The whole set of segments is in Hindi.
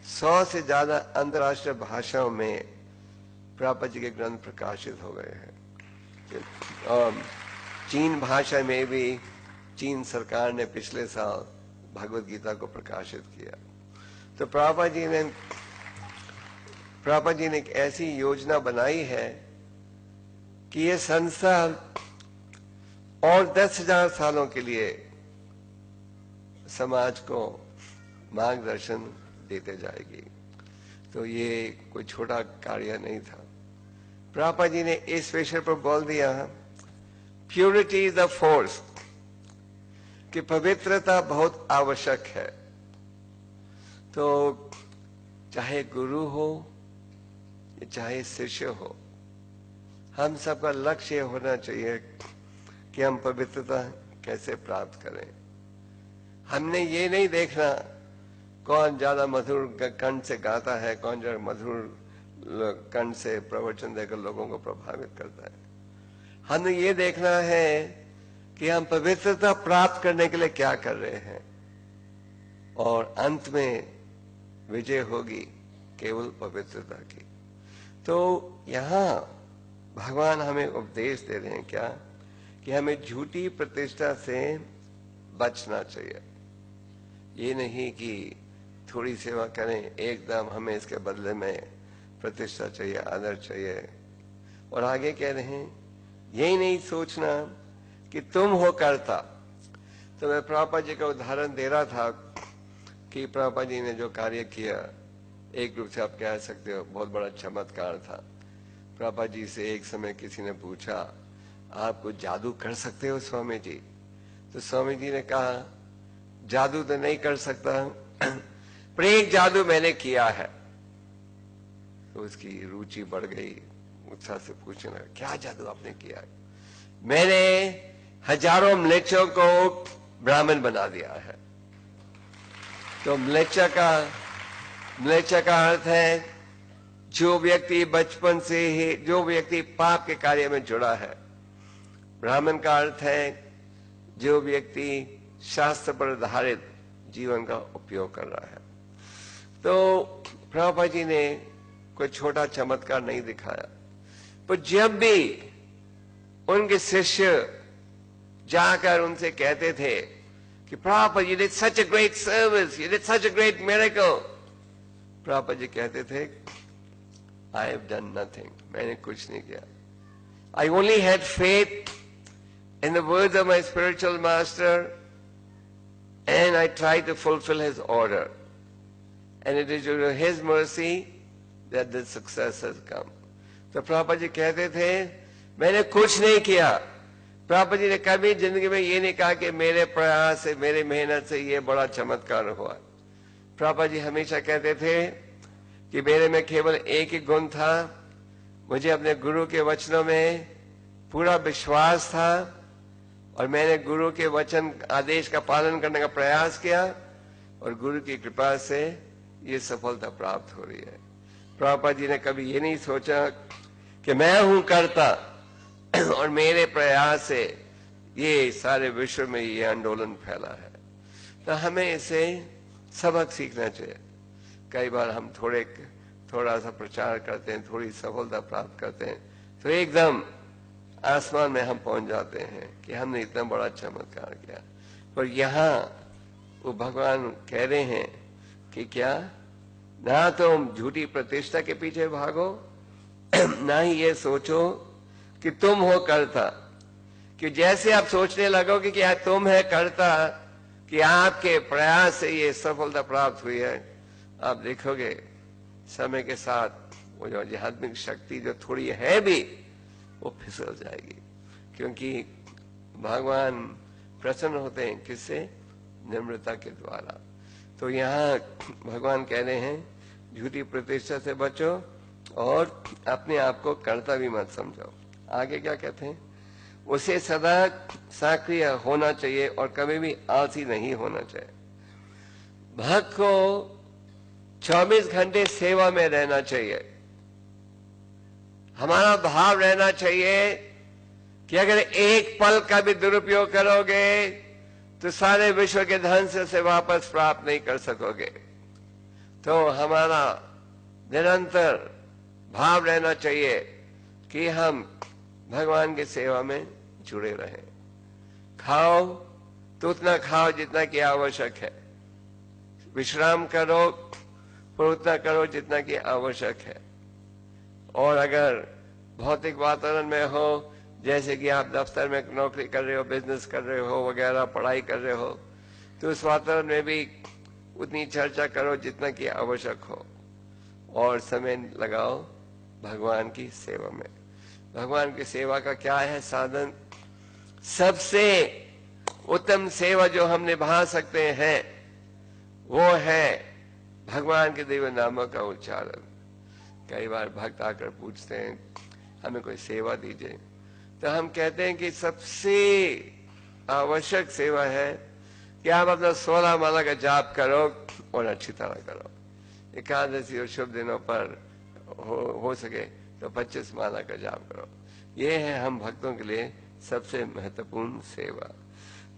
100 से ज्यादा अंतर्राष्ट्रीय भाषाओं में प्रभुपाद जी के ग्रंथ प्रकाशित हो गए हैं। और चीन भाषा में भी चीन सरकार ने पिछले साल भगवत गीता को प्रकाशित किया। तो प्रभुपाद जी ने एक ऐसी योजना बनाई है कि ये संस्था और 10,000 सालों के लिए समाज को मार्गदर्शन देते जाएगी। तो ये कोई छोटा कार्य नहीं था। प्रभुपाद जी ने इस विषय पर बोल दिया, प्योरिटी इज द फोर्स, कि पवित्रता बहुत आवश्यक है। तो चाहे गुरु हो या चाहे शिष्य हो, हम सबका लक्ष्य होना चाहिए कि हम पवित्रता कैसे प्राप्त करें। हमने ये नहीं देखना कौन ज्यादा मधुर कंठ से गाता है, कौन ज्यादा मधुर कंठ से प्रवचन देकर लोगों को प्रभावित करता है। हमें ये देखना है कि हम पवित्रता प्राप्त करने के लिए क्या कर रहे हैं, और अंत में विजय होगी केवल पवित्रता की। तो यहाँ भगवान हमें उपदेश दे रहे हैं क्या, कि हमें झूठी प्रतिष्ठा से बचना चाहिए। ये नहीं कि थोड़ी सेवा करें, एकदम हमें इसके बदले में प्रतिष्ठा चाहिए, आदर चाहिए। और आगे कह रहे हैं, यही नहीं सोचना कि तुम हो कर्ता। तो मैं प्रभुपाद जी का उदाहरण दे रहा था कि प्रभुपाद जी ने जो कार्य किया, एक रूप से आप कह सकते हो बहुत बड़ा चमत्कार था। प्रभुपाद जी से एक समय किसी ने पूछा, आप कुछ जादू कर सकते हो स्वामी जी? तो स्वामी जी ने कहा, जादू तो नहीं कर सकता पर एक जादू मैंने किया है। तो उसकी रुचि बढ़ गई, उत्साह से पूछने लगा, क्या जादू आपने किया है? मैंने हजारों म्लेच्छों को ब्राह्मण बना दिया है। तो म्लेच्छ का अर्थ है जो व्यक्ति बचपन से ही, जो व्यक्ति पाप के कार्य में जुड़ा है। ब्राह्मण का अर्थ है जो व्यक्ति शास्त्र पर आधारित जीवन का उपयोग कर रहा है। तो प्रभुपाद जी ने कोई छोटा चमत्कार नहीं दिखाया, पर जब भी उनके शिष्य जाकर उनसे कहते थे कि Prabhupada, you did such a great service, you did such a great miracle, Prabhupada ji कहते थे, I have done nothing, मैंने कुछ नहीं किया। I only had faith in the words of my spiritual master and I tried to fulfill his order. And it is due to his mercy that the success has come. तो प्रभुपाद जी कहते थे, मैंने कुछ नहीं किया। प्रभुपाद जी ने कभी जिंदगी में ये नहीं कहा कि मेरे प्रयास से, मेरी मेहनत से ये बड़ा चमत्कार हुआ। प्रभुपाद जी हमेशा कहते थे कि मेरे में केवल एक ही गुण था, मुझे अपने गुरु के वचनों में पूरा विश्वास था और मैंने गुरु के वचन आदेश का पालन करने का प्रयास किया और गुरु की कृपा से ये सफलता प्राप्त हो रही है। प्रभुपाद जी ने कभी ये नहीं सोचा कि मैं हूं कर्ता और मेरे प्रयास से ये सारे विश्व में ये आंदोलन फैला है। तो हमें इसे सबक सीखना चाहिए। कई बार हम थोड़ा सा प्रचार करते हैं, थोड़ी सफलता प्राप्त करते हैं, तो एकदम आसमान में हम पहुंच जाते हैं कि हमने इतना बड़ा चमत्कार किया। पर यहाँ वो भगवान कह रहे हैं कि क्या, ना तुम झूठी प्रतिष्ठा के पीछे भागो, ना ही ये सोचो कि तुम हो कर्ता। कि जैसे आप सोचने लगोगे कि तुम है कर्ता, कि आपके प्रयास से ये सफलता प्राप्त हुई है, आप देखोगे समय के साथ वो जो आध्यात्मिक शक्ति जो थोड़ी है भी, वो फिसल जाएगी। क्योंकि भगवान प्रसन्न होते हैं किससे? निम्रता के द्वारा। तो यहाँ भगवान कह रहे हैं, झूठी प्रतिष्ठा से बचो और अपने आप को कर्ता भी मत समझो। आगे क्या कहते हैं? उसे सदा सक्रिय होना चाहिए और कभी भी आलसी नहीं होना चाहिए। भक्त को 24 घंटे सेवा में रहना चाहिए। हमारा भाव रहना चाहिए कि अगर एक पल का भी दुरुपयोग करोगे तो सारे विश्व के धन से उसे वापस प्राप्त नहीं कर सकोगे। तो हमारा निरंतर भाव रहना चाहिए कि हम भगवान की सेवा में जुड़े रहें। खाओ तो उतना खाओ जितना कि आवश्यक है, विश्राम करो पर उतना करो जितना कि आवश्यक है। और अगर भौतिक वातावरण में हो, जैसे कि आप दफ्तर में नौकरी कर रहे हो, बिजनेस कर रहे हो वगैरह, पढ़ाई कर रहे हो, तो उस वातावरण में भी उतनी चर्चा करो जितना कि आवश्यक हो, और समय लगाओ भगवान की सेवा में। भगवान की सेवा का क्या है साधन? सबसे उत्तम सेवा जो हम निभा सकते हैं वो है भगवान के दिव्य नामों का उच्चारण। कई बार भक्त आकर पूछते हैं हमें कोई सेवा दीजिए, तो हम कहते हैं कि सबसे आवश्यक सेवा है कि आप अपना 16 माला का जाप करो और अच्छी तरह करो। एकादशी और शुभ दिनों पर हो सके तो 25 माला का जाप करो। ये है हम भक्तों के लिए सबसे महत्वपूर्ण सेवा।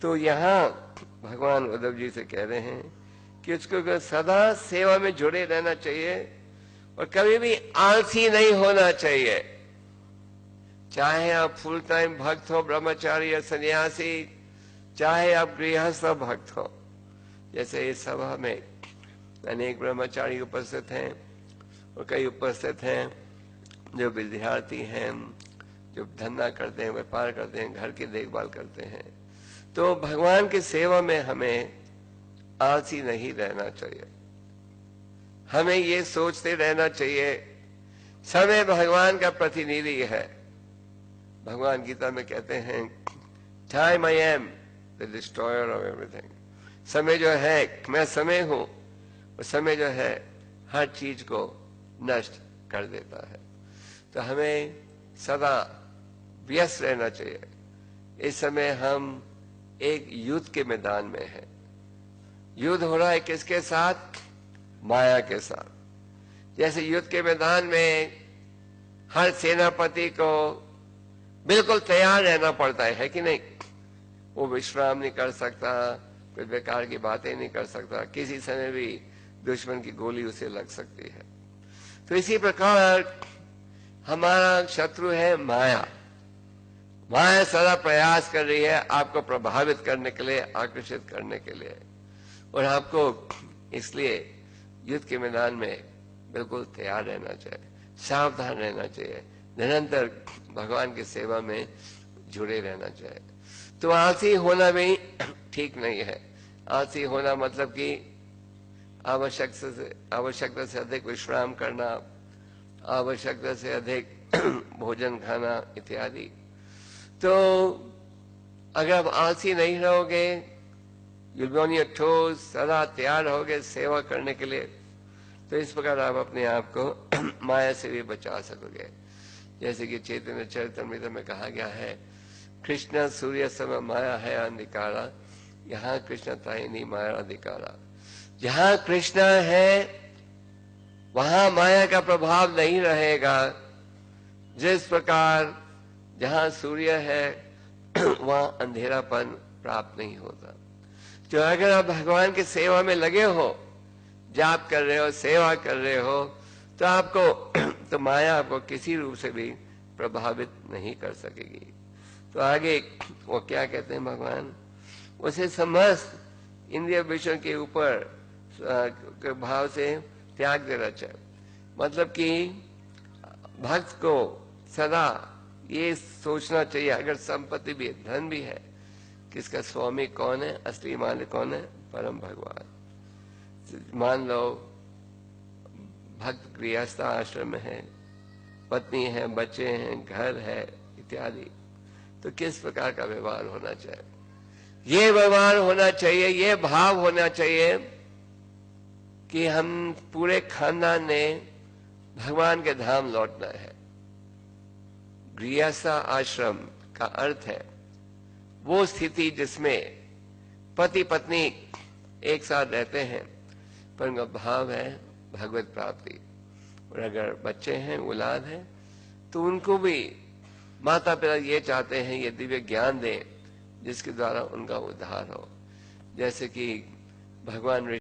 तो यहाँ भगवान उद्धव जी से कह रहे हैं कि उसको सदा सेवा में जुड़े रहना चाहिए और कभी भी आलसी नहीं होना चाहिए। चाहे आप फुल टाइम भक्त हो, ब्रह्मचारी या सन्यासी, चाहे आप गृहस्थ भक्त हो। जैसे इस सभा में अनेक ब्रह्मचारी उपस्थित हैं और कई उपस्थित हैं जो विद्यार्थी हैं, जो धंधा करते हैं, व्यापार करते हैं, घर की देखभाल करते हैं। तो भगवान की सेवा में हमें आलसी नहीं रहना चाहिए। हमें ये सोचते रहना चाहिए समय भगवान का प्रतिनिधि है। भगवान गीता में कहते हैं time I am the destroyer of everything. समय जो है मैं समय हूं, और समय जो है हर चीज को नष्ट कर देता है। तो हमें सदा व्यस्त रहना चाहिए। इस समय हम एक युद्ध के मैदान में हैं। युद्ध हो रहा है किसके साथ? माया के साथ। जैसे युद्ध के मैदान में हर सेनापति को बिल्कुल तैयार रहना पड़ता है कि नहीं? वो विश्राम नहीं कर सकता, कोई बेकार की बातें नहीं कर सकता, किसी समय भी दुश्मन की गोली उसे लग सकती है। तो इसी प्रकार हमारा शत्रु है माया। माया सदा प्रयास कर रही है आपको प्रभावित करने के लिए, आकर्षित करने के लिए, और आपको इसलिए युद्ध के मैदान में बिल्कुल तैयार रहना चाहिए, सावधान रहना चाहिए, निरंतर भगवान की सेवा में जुड़े रहना चाहिए। तो आलसी होना भी ठीक नहीं है। आलसी होना मतलब कि आवश्यकता से अधिक विश्राम करना, आवश्यकता से अधिक भोजन खाना इत्यादि। तो अगर आप आलसी नहीं रहोगे, you'll be on your toes, सदा तैयार रहोगे सेवा करने के लिए, तो इस प्रकार आप अपने आप को माया से भी बचा सकोगे। जैसे कि चैतन्य चरितामृत में कहा गया है, कृष्ण सूर्य सम माया है अंधिकारा, यहाँ कृष्ण ताइनी माया अधिकारा। जहाँ कृष्ण है वहां माया का प्रभाव नहीं रहेगा। जिस प्रकार जहां सूर्य है वहां अंधेरापन प्राप्त नहीं होता। तो अगर आप भगवान की सेवा में लगे हो, जाप कर रहे हो, सेवा कर रहे हो, तो आपको तो माया आपको किसी रूप से भी प्रभावित नहीं कर सकेगी। तो आगे वो क्या कहते हैं भगवान? उसे समस्त इंद्रिय विषयों के ऊपर के भाव से त्याग देना चाहिए। मतलब कि भक्त को सदा ये सोचना चाहिए, अगर संपत्ति भी है, धन भी है, किसका स्वामी कौन है? असली मालिक कौन है? परम भगवान। मान लो भक्त गृहस्थ आश्रम में है, पत्नी है, बच्चे हैं, घर है इत्यादि, तो किस प्रकार का व्यवहार होना चाहिए? ये व्यवहार होना चाहिए, ये भाव होना चाहिए कि हम पूरे खानदान ने भगवान के धाम लौटना है। गृहस्थ आश्रम का अर्थ है वो स्थिति जिसमें पति पत्नी एक साथ रहते हैं, पर उनका भाव है भगवत प्राप्ति। और अगर बच्चे हैं, औलाद है, तो उनको भी माता पिता ये चाहते हैं ये दिव्य ज्ञान दें जिसके द्वारा उनका उद्धार हो। जैसे कि भगवान